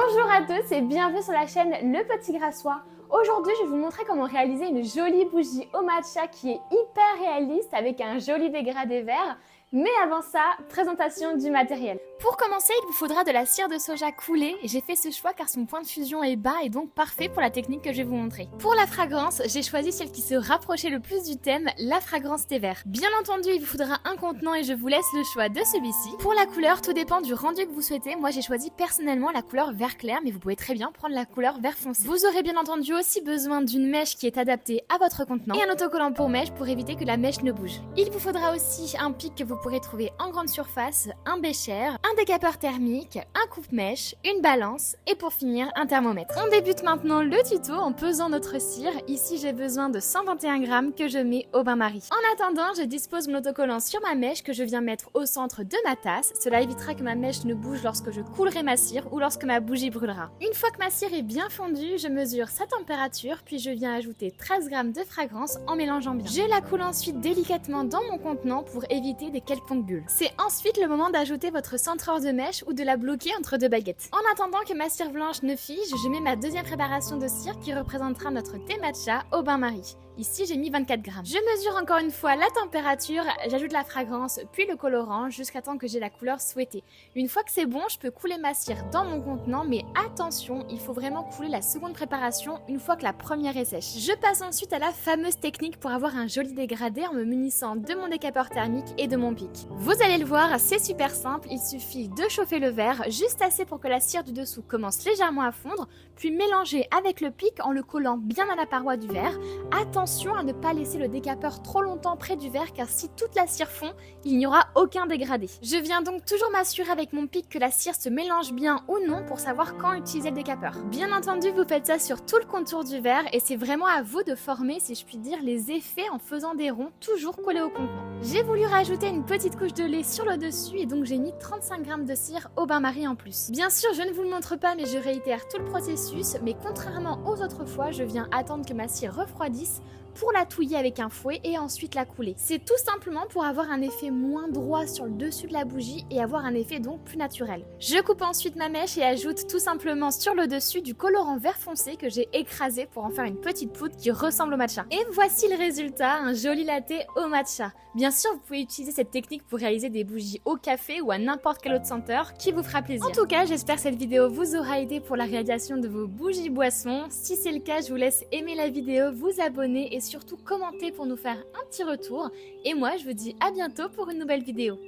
Bonjour à tous et bienvenue sur la chaîne Le Petit Grassois. Aujourd'hui, je vais vous montrer comment réaliser une jolie bougie au matcha qui est hyper réaliste avec un joli dégradé vert. Mais avant ça, présentation du matériel. Pour commencer, il vous faudra de la cire de soja coulée. J'ai fait ce choix car son point de fusion est bas et donc parfait pour la technique que je vais vous montrer. Pour la fragrance, j'ai choisi celle qui se rapprochait le plus du thème, la fragrance thé vert. Bien entendu, il vous faudra un contenant et je vous laisse le choix de celui-ci. Pour la couleur, tout dépend du rendu que vous souhaitez. Moi, j'ai choisi personnellement la couleur vert clair, mais vous pouvez très bien prendre la couleur vert foncé. Vous aurez bien entendu aussi besoin d'une mèche qui est adaptée à votre contenant et un autocollant pour mèche pour éviter que la mèche ne bouge. Il vous faudra aussi un pic que vous pourrez trouver en grande surface, un bécher, un décapeur thermique, un coupe-mèche, une balance et pour finir un thermomètre. On débute maintenant le tuto en pesant notre cire. Ici j'ai besoin de 121 grammes que je mets au bain-marie. En attendant, je dispose mon autocollant sur ma mèche que je viens mettre au centre de ma tasse. Cela évitera que ma mèche ne bouge lorsque je coulerai ma cire ou lorsque ma bougie brûlera. Une fois que ma cire est bien fondue, je mesure sa température puis je viens ajouter 13 grammes de fragrance en mélangeant bien. Je la coule ensuite délicatement dans mon contenant pour éviter des quelconques bulles. C'est ensuite le moment d'ajouter votre centreur de mèche ou de la bloquer entre deux baguettes. En attendant que ma cire blanche ne fige, je mets ma deuxième préparation de cire qui représentera notre thé matcha au bain-marie. Ici, j'ai mis 24 grammes. Je mesure encore une fois la température, j'ajoute la fragrance, puis le colorant jusqu'à temps que j'ai la couleur souhaitée. Une fois que c'est bon, je peux couler ma cire dans mon contenant, mais attention, il faut vraiment couler la seconde préparation une fois que la première est sèche. Je passe ensuite à la fameuse technique pour avoir un joli dégradé en me munissant de mon décapeur thermique et de mon pic. Vous allez le voir, c'est super simple, il suffit de chauffer le verre, juste assez pour que la cire du dessous commence légèrement à fondre, puis mélanger avec le pic en le collant bien à la paroi du verre. Attention à ne pas laisser le décapeur trop longtemps près du verre car si toute la cire fond, il n'y aura aucun dégradé. Je viens donc toujours m'assurer avec mon pic que la cire se mélange bien ou non pour savoir quand utiliser le décapeur. Bien entendu, vous faites ça sur tout le contour du verre et c'est vraiment à vous de former, si je puis dire, les effets en faisant des ronds toujours collés au contenant. J'ai voulu rajouter une petite couche de lait sur le dessus et donc j'ai mis 35 grammes de cire au bain-marie en plus. Bien sûr, je ne vous le montre pas mais je réitère tout le processus, mais contrairement aux autres fois, je viens attendre que ma cire refroidisse pour la touiller avec un fouet et ensuite la couler. C'est tout simplement pour avoir un effet moins droit sur le dessus de la bougie et avoir un effet donc plus naturel. Je coupe ensuite ma mèche et ajoute tout simplement sur le dessus du colorant vert foncé que j'ai écrasé pour en faire une petite poudre qui ressemble au matcha. Et voici le résultat, un joli latte au matcha. Bien sûr, vous pouvez utiliser cette technique pour réaliser des bougies au café ou à n'importe quel autre senteur qui vous fera plaisir. En tout cas, j'espère que cette vidéo vous aura aidé pour la réalisation de vos bougies boissons. Si c'est le cas, je vous laisse aimer la vidéo, vous abonner et surtout commenter pour nous faire un petit retour. Et moi, je vous dis à bientôt pour une nouvelle vidéo.